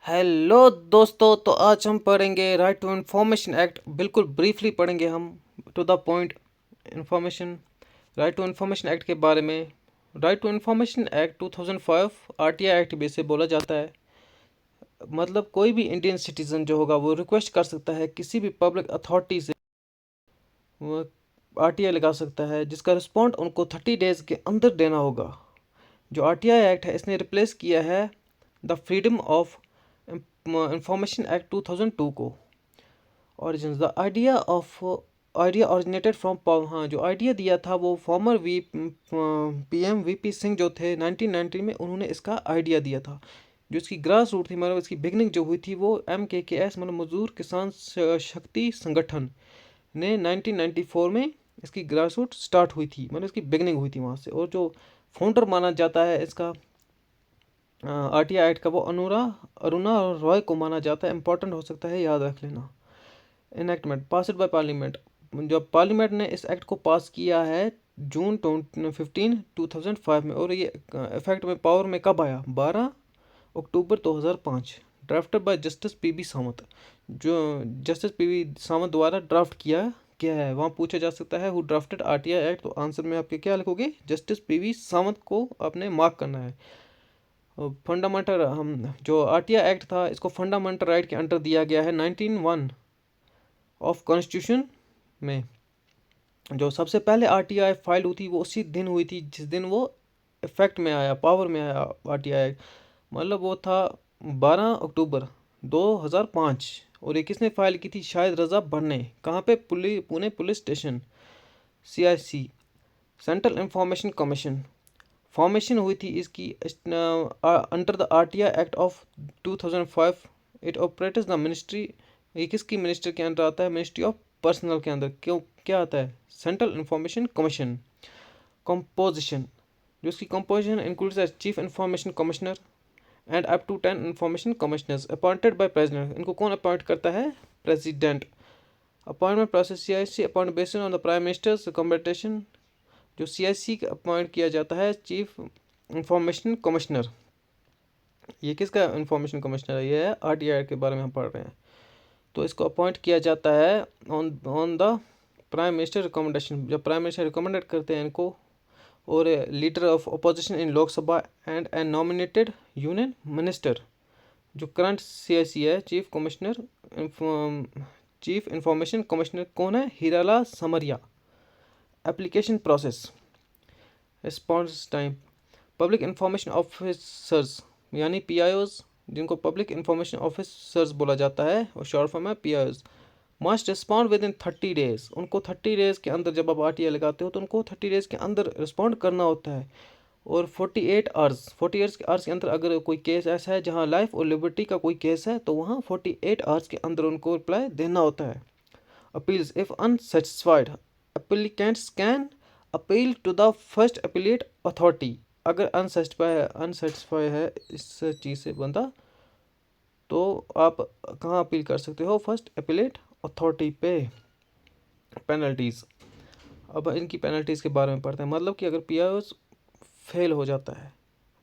Hello दोस्तों, तो आज हम पढ़ेंगे राइट टू इन्फॉर्मेशन एक्ट। बिल्कुल ब्रीफली पढ़ेंगे हम, to the point information. Right to information act के बारे में। Right to information act 2005 RTI act भी से बोला जाता है। मतलब कोई भी इंडियन सिटीज़न जो होगा वो रिक्वेस्ट कर सकता है किसी भी पब्लिक अथॉरिटी से, वो आरटीआई लगा सकता है, जिसका रिस्पॉन्ड उनको 30 डेज़ के अंदर देना होगा। जो आरटीआई एक्ट है इसने रिप्लेस किया है the freedom of information act 2002 को। origins the idea originated from, हाँ, जो आइडिया दिया था वो फॉर्मर पीएम वीपी सिंह जो थे 1990 में, उन्होंने इसका आइडिया दिया था। जो इसकी ग्रास रूट थी, मतलब इसकी बिगनिंग जो हुई थी, वो MKKS मतलब मजदूर किसान शक्ति संगठन ने 1994 में इसकी ग्रास रूट स्टार्ट हुई थी, मतलब इसकी बिगनिंग हुई थी वहाँ से। और जो फाउंडर माना जाता है इसका आरटीआई एक्ट का, वो अरुणा रॉय को माना जाता है। इंपॉर्टेंट हो सकता है, याद रख लेना। इनएक्टमेंट पास बाय पार्लियामेंट, जब पार्लियामेंट ने इस एक्ट को पास किया है जून 2005 में, और ये इफेक्ट में पावर में कब आया? 12 October 2005। Drafted by justice PB Sawant, जो जस्टिस पीबी सावंत द्वारा ड्राफ्ट किया क्या है। वहाँ पूछा जा सकता है हु ड्राफ्टेड आरटीआई एक्ट, तो आंसर में आपके क्या लिखोगे? जस्टिस पीबी सावंत को आपने मार्क करना है। फंडामेंटल, हम जो आरटीआई एक्ट था इसको फंडामेंटल राइट के अंडर दिया गया है 19(1) ऑफ कॉन्स्टिट्यूशन में। जो सबसे पहले आरटीआई फाइल हुई थी वो उसी दिन हुई थी जिस दिन वो इफेक्ट में आया, पावर में आया आरटीआई एक्ट। मतलब वो था 12 अक्टूबर 2005। और ये किसने फाइल की थी? शाहिद रजा भट्ट ने। कहाँ पे? Pune police station, CIC, central information commission. Formation हुई थी इसकी under the RTI act of 2005। It operates the ministry, ये किसकी मिनिस्टर के अंदर आता है? मिनिस्ट्री ऑफ पर्सनल के अंदर। क्यों, क्या आता है? Central information commission. कंपोजिशन, जो इसकी composition includes chief information commissioner and up to 10 information commissioners appointed by president. इनको कौन अपॉइंट करता है? President. Appointment process CIC appoint based on the prime minister's recommendation. जो CIC अपॉइंट किया जाता है चीफ इंफॉर्मेशन कमिश्नर। ये किसका इंफॉर्मेशन कमिश्नर है? ये है आरटीआई के बारे में हम पढ़ रहे हैं। तो इसको अपॉइंट किया जाता है on the prime minister recommendation, जब प्राइम मिनिस्टर रिकमेंडेड करते हैं इनको। और leader of opposition in Lok Sabha and A nominated union minister. जो करंट CIC है, चीफ इंफॉर्मेशन कमिश्नर कौन है? हीरालाल समरिया। Application process, response time, public information officers यानी PIOs, जिनको पब्लिक इंफॉर्मेशन ऑफिसर्स बोला जाता है, और शॉर्ट फॉर्म है PIOs, must respond with in 30 days. उनको 30 डेज के अंदर, जब आप आरटीआई लगाते हो तो उनको 30 डेज के अंदर रिस्पॉन्ड करना होता है। और 48 आवर्स के अंदर अगर कोई केस ऐसा है जहां लाइफ और लिबर्टी का कोई केस है, तो वहां 48 आवर्स के अंदर उनको रिप्लाई देना होता है। Appeals, if unsatisfied applicants can appeal to the first appellate authority. अगर अनसेटिस्फाई है इस चीज़ से बंदा, तो आप कहाँ अपील कर सकते हो? फर्स्ट अपीलेट अथॉरिटी पे। पेनल्टीज़, अब इनकी पेनल्टीज़ के बारे में पढ़ते हैं। मतलब कि अगर PIOs फेल हो जाता है,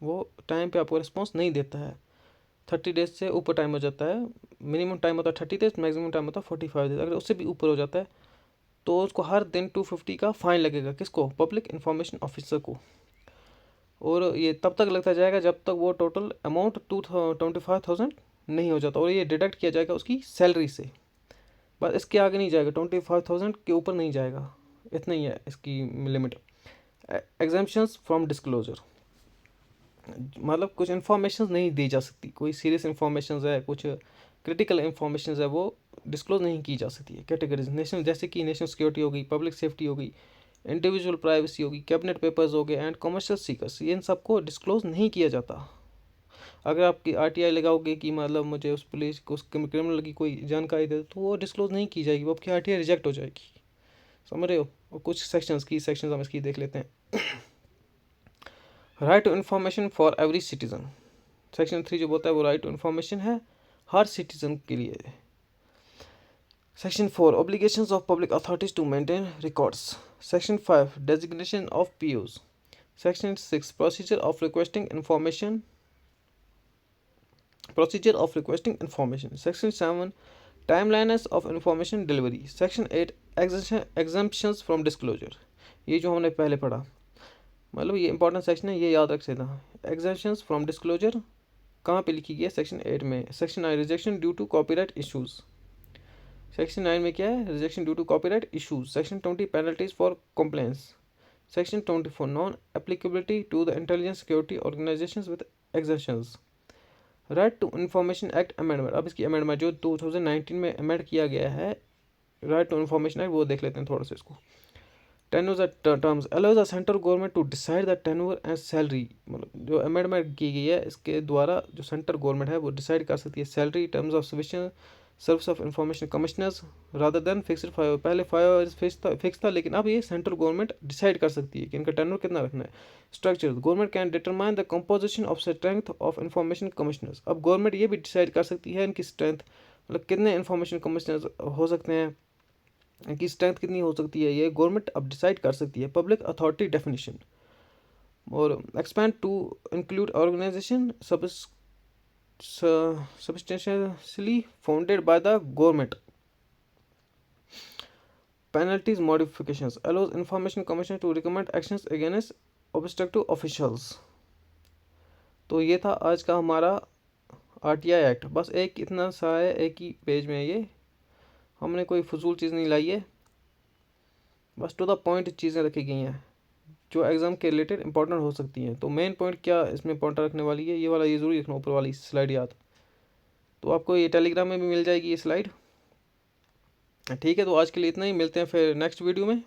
वो टाइम पे आपको रिस्पॉन्स नहीं देता है, 30 डेज से ऊपर टाइम हो जाता है, मिनिमम टाइम होता है 30 डेज, मैक्सिमम टाइम होता है 45 डेज, अगर उससे भी ऊपर हो जाता है तो उसको हर दिन 250 का फाइन लगेगा। किसको? पब्लिक इंफॉर्मेशन ऑफिसर को। और ये तब तक लगता जाएगा जब तक वो टोटल अमाउंट 25,000 नहीं हो जाता, और ये डिडक्ट किया जाएगा उसकी सैलरी से। बस इसके आगे नहीं जाएगा, 25,000 के ऊपर नहीं जाएगा, इतना ही है इसकी लिमिट। एग्जाम्पशंस फ्रॉम डिस्क्लोजर, मतलब कुछ इन्फॉर्मेशन नहीं दी जा सकती, कोई सीरियस इन्फॉर्मेशन है, कुछ क्रिटिकल इन्फॉर्मेशन है, वो डिस्क्लोज नहीं की जा सकती है। कैटेगरीज, नेशनल, जैसे कि नेशनल सिक्योरिटी होगी, पब्लिक सेफ्टी होगी, इंडिविजुअल प्राइवेसी होगी, कैबिनेट पेपर्स हो गए, एंड कमर्शियल सीकर्स, इन सबको डिस्क्लोज नहीं किया जाता। अगर आपकी आरटीआई लगाओगे कि मतलब मुझे उस पुलिस को, उस क्रिमिनल की कोई जानकारी दे, तो वो डिस्क्लोज नहीं की जाएगी, वो आपकी आरटीआई रिजेक्ट हो जाएगी। समझ रहे हो? और कुछ सेक्शंस हम इसकी देख लेते हैं। Right to information for every citizen, section 3 जो बोलता है वो राइट टू इन्फॉर्मेशन है हर सिटीजन के लिए। Section 4 obligations of public authorities to maintain records. Section 5 designation of POs. Section 6 procedure of requesting information, procedure of requesting information. Section 7 timelines of information delivery. Section 8 exemptions from disclosure. ये जो हमने पहले पढ़ा, मतलब ये important section है, ये याद रख सकता। एग्जम्पशंस फ्रॉम डिस्क्लोजर कहाँ पे लिखी गई है? सेक्शन 8 में। Section 9 rejection due to copyright issues. Section 9 में क्या है? Rejection due to copyright issues. Section 20 penalties for complaints. Section 24 non applicability to the intelligence security organisations with exceptions. Right to information act amendment. अब इसकी amendment जो 2019 में amend किया गया है राइट टू इंफॉर्मेशन एक्ट, वो देख लेते हैं थोड़ा सा इसको। Tenure terms allows the central government to decide the tenure and salary. मतलब जो अमेंडमेंट की गई है इसके द्वारा जो सेंट्रल गवर्नमेंट है वो डिसाइड कर सकती है salary terms of sufficient service of information commissioners rather than fixed 5 year. पहले 5 ईयर्स फिक्स था, लेकिन अब ये सेंट्रल गवर्नमेंट डिसाइड कर सकती है कि इनका टेन्योर कितना रखना है। Structure government can determine the composition of strength of information commissioners. अब गवर्नमेंट ये भी डिसाइड कर सकती है इनकी स्ट्रेंथ, मतलब कितने इंफॉर्मेशन कमिश्नर्स हो सकते हैं, इनकी स्ट्रेंथ कितनी हो सकती है, ये गवर्नमेंट अब डिसाइड कर सकती है। पब्लिक अथॉरिटी डेफिनेशन और expand to include organisation substantially founded by the government. Penalties modifications allows information commission to recommend actions against obstructive officials। तो ये था आज का हमारा आरटीआई एक्ट। बस एक इतना सा है, एक ही पेज में है ये, हमने कोई फजूल चीज़ नहीं लाई है, बस टू द पॉइंट चीज़ें रखी गई हैं जो एग्ज़ाम के रिलेटेड इंपॉर्टेंट हो सकती हैं। तो मेन पॉइंट क्या इसमें इंपॉर्टेंट रखने वाली है, ये वाला ये ज़रूरी रखना, ऊपर वाली स्लाइड याद। तो आपको ये टेलीग्राम में भी मिल जाएगी ये स्लाइड। ठीक है, तो आज के लिए इतना ही, मिलते हैं फिर नेक्स्ट वीडियो में।